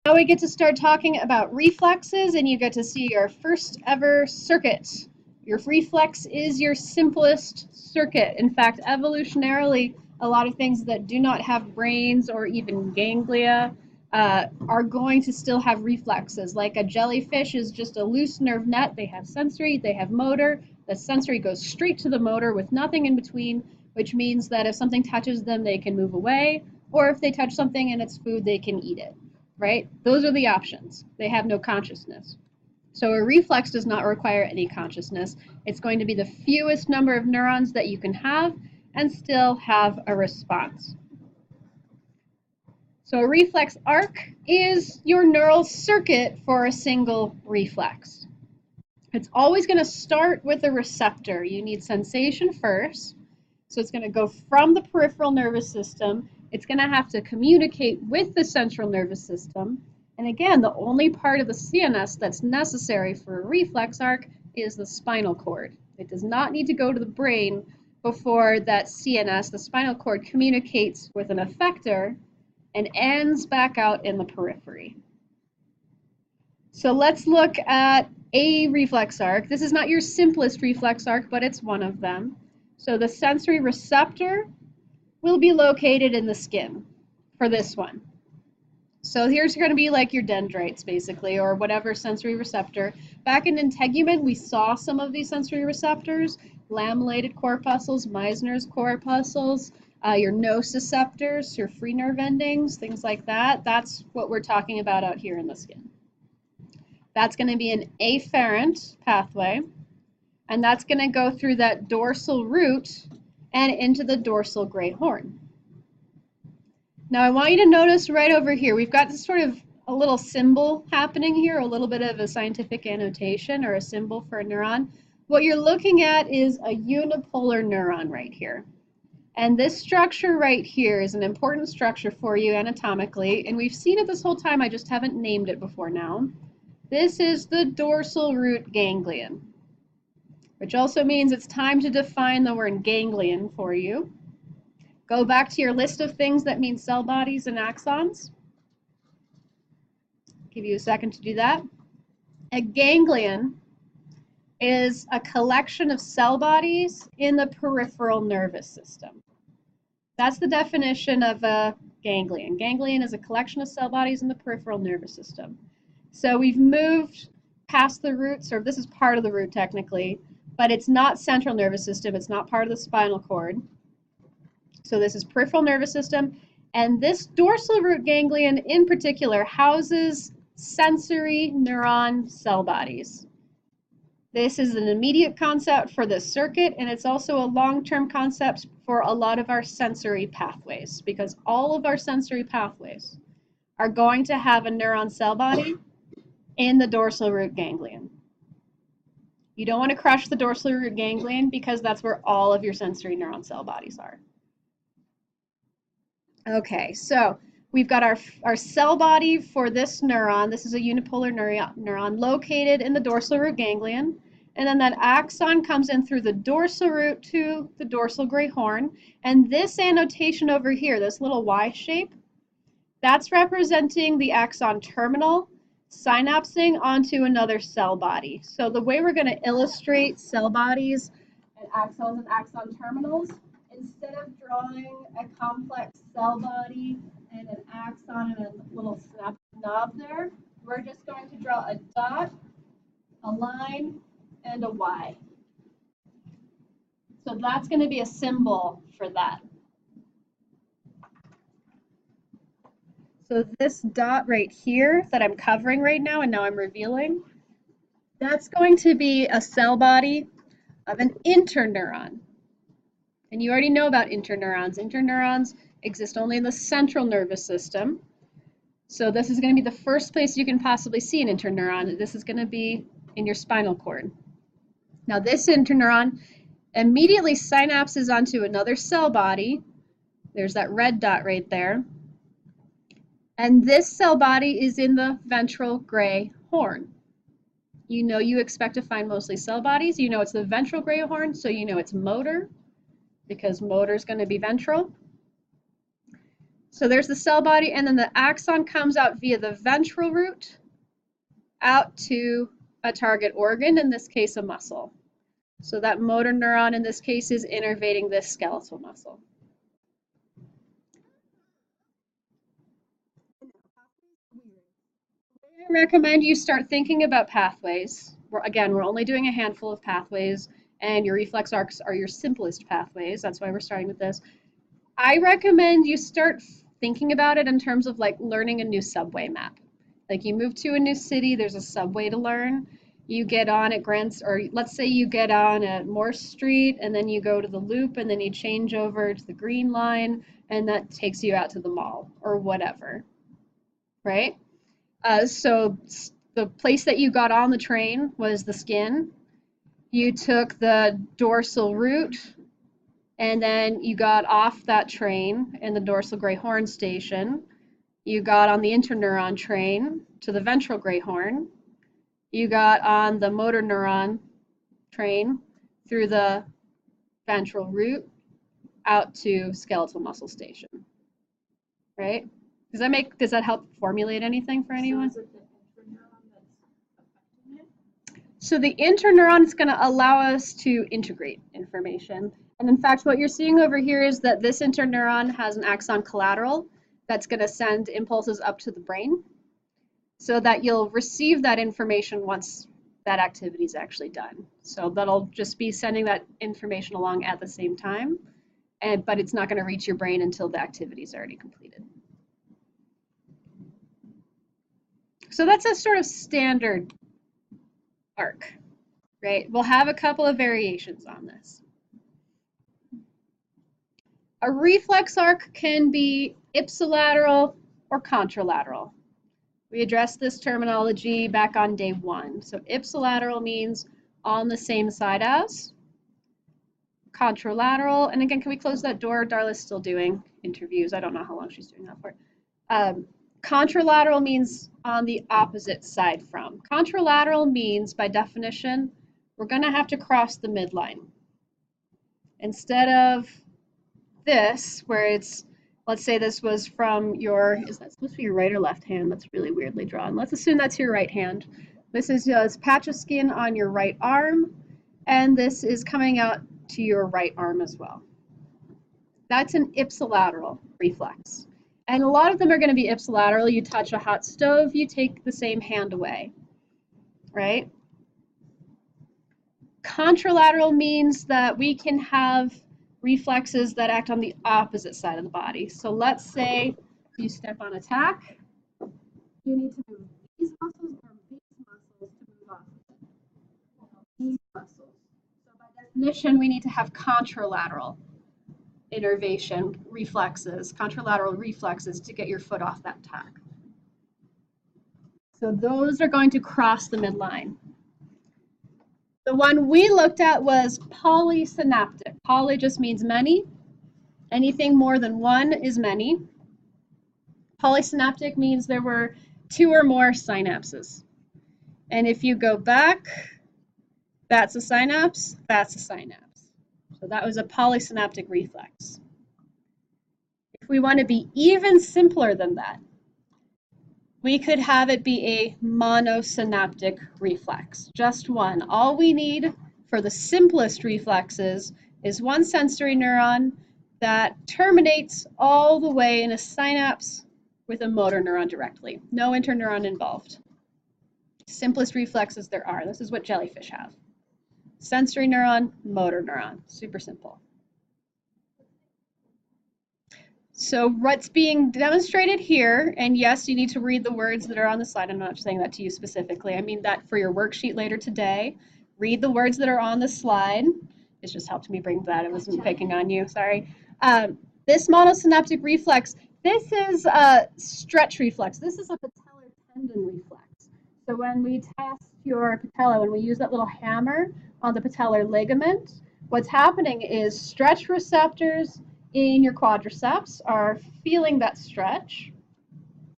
Now we get to start talking about reflexes, and you get to see your first ever circuit. Your reflex is your simplest circuit. In fact, evolutionarily, a lot of things that do not have brains or even ganglia are going to still have reflexes. Like a jellyfish is just a loose nerve net. They have sensory, they have motor. The sensory goes straight to the motor with nothing in between, which means that if something touches them, they can move away, or if they touch something and it's food, they can eat it, right? Those are the options. They have no consciousness. So a reflex does not require any consciousness. It's going to be the fewest number of neurons that you can have and still have a response. So a reflex arc is your neural circuit for a single reflex. It's always going to start with a receptor. You need sensation first. So it's going to go from the peripheral nervous system. It's going to have to communicate with the central nervous system. And again, the only part of the CNS that's necessary for a reflex arc is the spinal cord. It does not need to go to the brain before that CNS, the spinal cord, communicates with an effector and ends back out in the periphery. So let's look at a reflex arc. This is not your simplest reflex arc, but it's one of them. So the sensory receptor will be located in the skin for this one. So here's going to be like your dendrites, basically, or whatever sensory receptor. Back in integument, we saw some of these sensory receptors, lamellated corpuscles, Meissner's corpuscles, your nociceptors, your free nerve endings, things like that. That's what we're talking about out here in the skin. That's going to be an afferent pathway, and that's going to go through that dorsal root and into the dorsal gray horn. Now I want you to notice right over here, we've got this sort of a little symbol happening here, a little bit of a scientific annotation or a symbol for a neuron. What you're looking at is a unipolar neuron right here. And this structure right here is an important structure for you anatomically, and we've seen it this whole time, I just haven't named it before now. This is the dorsal root ganglion, which also means it's time to define the word ganglion for you. Go back to your list of things that mean cell bodies and axons. Give you a second to do that. A ganglion is a collection of cell bodies in the peripheral nervous system. That's the definition of a ganglion. Ganglion is a collection of cell bodies in the peripheral nervous system. So we've moved past the roots, or this is part of the root technically, but it's not central nervous system. It's not part of the spinal cord. So this is peripheral nervous system, and this dorsal root ganglion in particular houses sensory neuron cell bodies. This is an immediate concept for this circuit, and it's also a long-term concept for a lot of our sensory pathways, because all of our sensory pathways are going to have a neuron cell body in the dorsal root ganglion. You don't want to crush the dorsal root ganglion because that's where all of your sensory neuron cell bodies are. Okay, so we've got our cell body for this neuron. This is a unipolar neuron located in the dorsal root ganglion. And then that axon comes in through the dorsal root to the dorsal gray horn. And this annotation over here, this little Y shape, that's representing the axon terminal synapsing onto another cell body. So the way we're going to illustrate cell bodies and axons and axon terminals, instead of drawing a complex cell body and an axon and a little snap knob there, we're just going to draw a dot, a line, and a Y. So that's going to be a symbol for that. So this dot right here that I'm covering right now and now I'm revealing, that's going to be a cell body of an interneuron. And you already know about interneurons. Interneurons exist only in the central nervous system. So this is going to be the first place you can possibly see an interneuron. This is going to be in your spinal cord. Now this interneuron immediately synapses onto another cell body. There's that red dot right there. And this cell body is in the ventral gray horn. You know you expect to find mostly cell bodies. You know it's the ventral gray horn, so you know it's motor, because motor is going to be ventral. So there's the cell body, and then the axon comes out via the ventral root out to a target organ, in this case a muscle. So that motor neuron in this case is innervating this skeletal muscle. I recommend you start thinking about pathways. Again, we're only doing a handful of pathways, and your reflex arcs are your simplest pathways. That's why we're starting with this. I recommend you start thinking about it in terms of like learning a new subway map. Like you move to a new city, there's a subway to learn. You get on at Grants, or let's say you get on at Morse Street, and then you go to the Loop, and then you change over to the Green Line, and that takes you out to the mall or whatever, right? So the place that you got on the train was the skin. You took the dorsal route, and then you got off that train in the dorsal gray horn station. You got on the interneuron train to the ventral gray horn. You got on the motor neuron train through the ventral root out to skeletal muscle station. Right? Does that help formulate anything for anyone? So the interneuron is going to allow us to integrate information. And in fact, what you're seeing over here is that this interneuron has an axon collateral that's going to send impulses up to the brain so that you'll receive that information once that activity is actually done. So that'll just be sending that information along at the same time, but it's not going to reach your brain until the activity is already completed. So that's a sort of standard arc, right? We'll have a couple of variations on this. A reflex arc can be ipsilateral or contralateral. We addressed this terminology back on day 1. So ipsilateral means on the same side as. Contralateral, and again, can we close that door? Darla's still doing interviews. I don't know how long she's doing that for. Contralateral means on the opposite side from. Contralateral means, by definition, we're going to have to cross the midline. Instead of this, where it's, let's say this was from your, is that supposed to be your right or left hand? That's really weirdly drawn. Let's assume that's your right hand. This is just a patch of skin on your right arm, and this is coming out to your right arm as well. That's an ipsilateral reflex. And a lot of them are going to be ipsilateral. You touch a hot stove, you take the same hand away, right? Contralateral means that we can have reflexes that act on the opposite side of the body. So let's say you step on a tack, you need to move these muscles or these muscles to move off of these muscles. So by definition, we need to have contralateral innervation reflexes, contralateral reflexes to get your foot off that tack. So those are going to cross the midline. The one we looked at was polysynaptic. Poly just means many. Anything more than one is many. Polysynaptic means there were 2 or more synapses. And if you go back, that's a synapse, that's a synapse. So that was a polysynaptic reflex. If we want to be even simpler than that, we could have it be a monosynaptic reflex, just one. All we need for the simplest reflexes is one sensory neuron that terminates all the way in a synapse with a motor neuron directly. No interneuron involved. Simplest reflexes there are. This is what jellyfish have. Sensory neuron, motor neuron, super simple. So what's being demonstrated here, and yes, you need to read the words that are on the slide. I'm not saying that to you specifically. I mean that for your worksheet later today. Read the words that are on the slide. It just helped me bring that. I wasn't picking on you, sorry. This monosynaptic reflex, this is a stretch reflex. This is a patellar tendon reflex. So when we test your patella, when we use that little hammer on the patellar ligament, what's happening is stretch receptors in your quadriceps are feeling that stretch.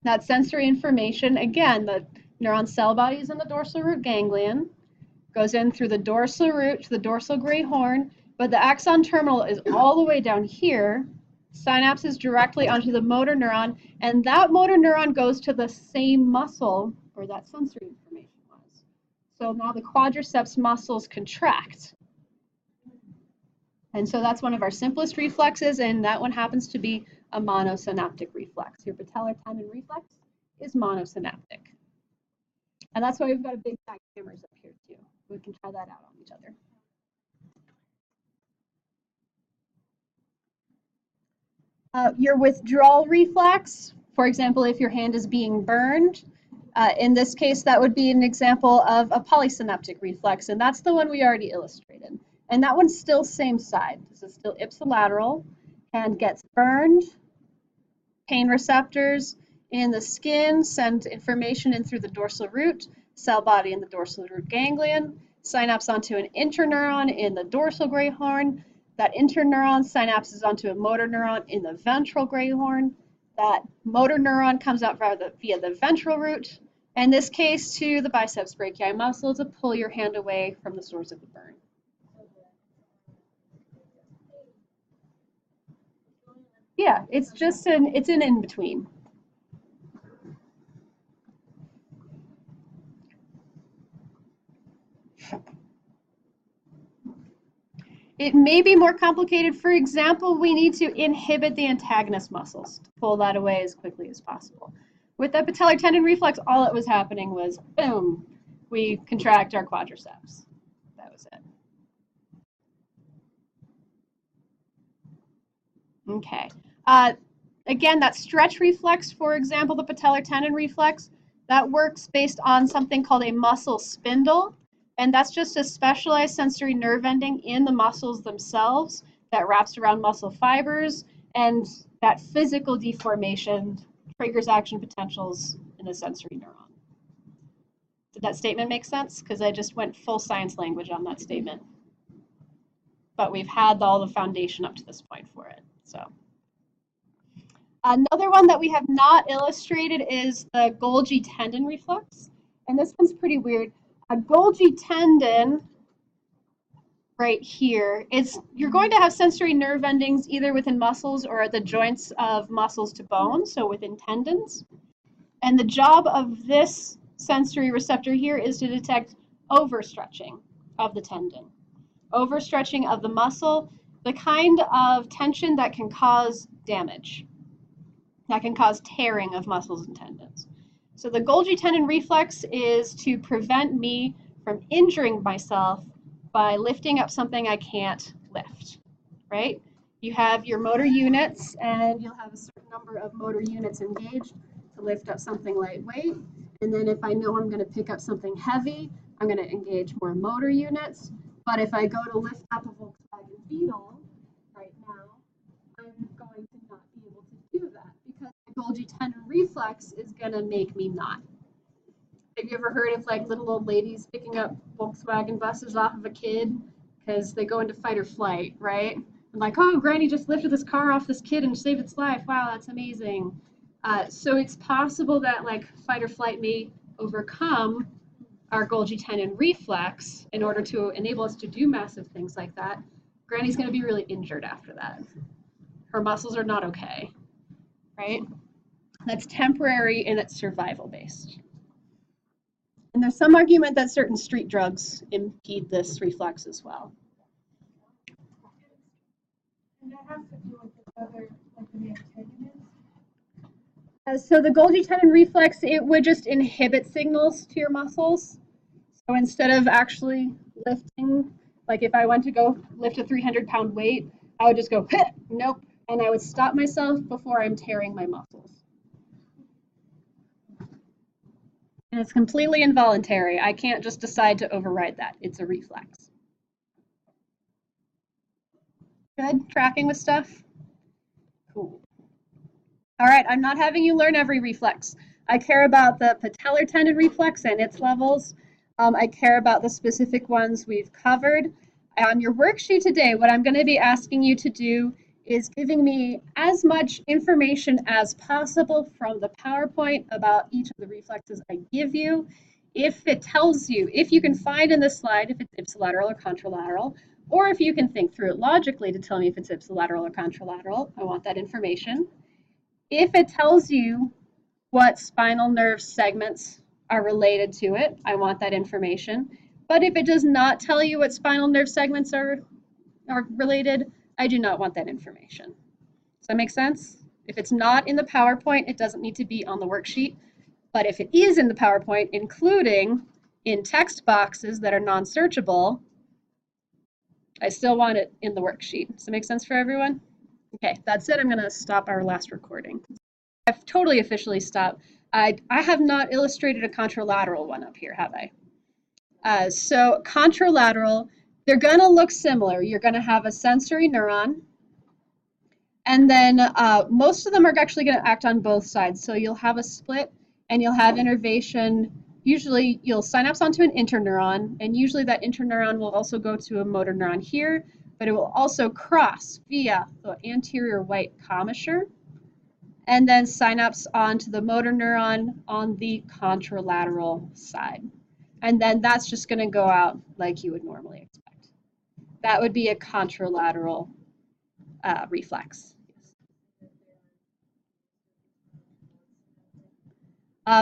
That sensory information, again, the neuron cell body is in the dorsal root ganglion, goes in through the dorsal root to the dorsal gray horn, but the axon terminal is all the way down here, synapses directly onto the motor neuron, and that motor neuron goes to the same muscle where that sensory information was. So now the quadriceps muscles contract. And so that's one of our simplest reflexes, and that one happens to be a monosynaptic reflex. Your patellar tendon reflex is monosynaptic. And that's why we've got a big stack of hammers up here too. We can try that out on each other. Your withdrawal reflex, for example, if your hand is being burned, in this case, that would be an example of a polysynaptic reflex, and that's the one we already illustrated. And that one's still same side. This is still ipsilateral, hand gets burned, pain receptors in the skin send information in through the dorsal root, cell body in the dorsal root ganglion, synapse onto an interneuron in the dorsal gray horn. That interneuron synapses onto a motor neuron in the ventral gray horn. That motor neuron comes out via the ventral root, in this case to the biceps brachii muscle to pull your hand away from the source of the burn. Yeah, it's just an in-between. It may be more complicated. For example, we need to inhibit the antagonist muscles to pull that away as quickly as possible. With the patellar tendon reflex, all that was happening was, boom, we contract our quadriceps. That was it. Okay. Again, that stretch reflex, for example, the patellar tendon reflex, that works based on something called a muscle spindle. And that's just a specialized sensory nerve ending in the muscles themselves that wraps around muscle fibers, and that physical deformation triggers action potentials in the sensory neuron. Did that statement make sense? Because I just went full science language on that statement. But we've had all the foundation up to this point for it. So another one that we have not illustrated is the Golgi tendon reflex. And this one's pretty weird. A Golgi tendon right here, you're going to have sensory nerve endings either within muscles or at the joints of muscles to bone, so within tendons. And the job of this sensory receptor here is to detect overstretching of the tendon, overstretching of the muscle, the kind of tension that can cause damage, that can cause tearing of muscles and tendons. So the Golgi tendon reflex is to prevent me from injuring myself by lifting up something I can't lift, right? You have your motor units, and you'll have a certain number of motor units engaged to lift up something lightweight. And then if I know I'm going to pick up something heavy, I'm going to engage more motor units. But if I go to lift up a Volkswagen Beetle right now, I'm going to not be able to do that because the Golgi tendon reflex is going to make me not. Have you ever heard of like little old ladies picking up Volkswagen buses off of a kid because they go into fight or flight, right? And like, oh, Granny just lifted this car off this kid and saved its life. Wow, that's amazing. So it's possible that like fight or flight may overcome our Golgi tendon reflex in order to enable us to do massive things like that. Granny's going to be really injured after that. Her muscles are not okay, right? That's temporary and it's survival based. And there's some argument that certain street drugs impede this reflex as well. And that has to do with the other, like the antagonist. So the Golgi tendon reflex, it would just inhibit signals to your muscles. So instead of actually lifting, like if I went to go lift a 300-pound weight, I would just go, nope, and I would stop myself before I'm tearing my muscles. And it's completely involuntary. I can't just decide to override that. It's a reflex. Good? Tracking with stuff? Cool. All right, I'm not having you learn every reflex. I care about the patellar tendon reflex and its levels. I care about the specific ones we've covered. On your worksheet today, what I'm going to be asking you to do is giving me as much information as possible from the PowerPoint about each of the reflexes I give you. If it tells you, if you can find in this slide, if it's ipsilateral or contralateral, Or if you can think through it logically to tell me if it's ipsilateral or contralateral, I want that information. If it tells you what spinal nerve segments are related to it, I want that information. But if it does not tell you what spinal nerve segments are related, I do not want that information. Does that make sense? If it's not in the PowerPoint, it doesn't need to be on the worksheet. But if it is in the PowerPoint, including in text boxes that are non-searchable, I still want it in the worksheet. Does that make sense for everyone? Okay, that's it. I'm going to stop our last recording. I've totally officially stopped. I have not illustrated a contralateral one up here, have I? So contralateral, they're going to look similar. You're going to have a sensory neuron, and then most of them are actually going to act on both sides. So you'll have a split, and you'll have innervation. Usually you'll synapse onto an interneuron, and usually that interneuron will also go to a motor neuron here, but it will also cross via the anterior white commissure, and then synapse onto the motor neuron on the contralateral side. And then that's just going to go out like you would normally expect. That would be a contralateral reflex.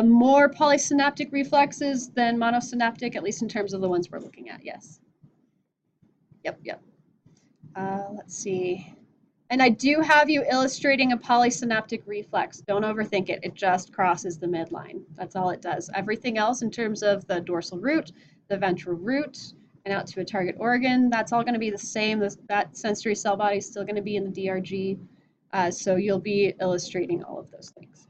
More polysynaptic reflexes than monosynaptic, at least in terms of the ones we're looking at, yes. Yep. Let's see. And I do have you illustrating a polysynaptic reflex. Don't overthink it. It just crosses the midline. That's all it does. Everything else in terms of the dorsal root, the ventral root, and out to a target organ, that's all going to be the same. That sensory cell body is still going to be in the DRG. So you'll be illustrating all of those things.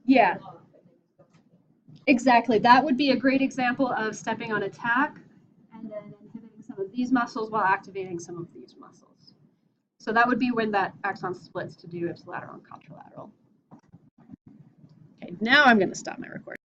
Yeah, exactly. That would be a great example of stepping on a tack and then inhibiting some of these muscles while activating some of these muscles. So that would be when that axon splits to do ipsilateral and contralateral. Okay, now I'm going to stop my recording.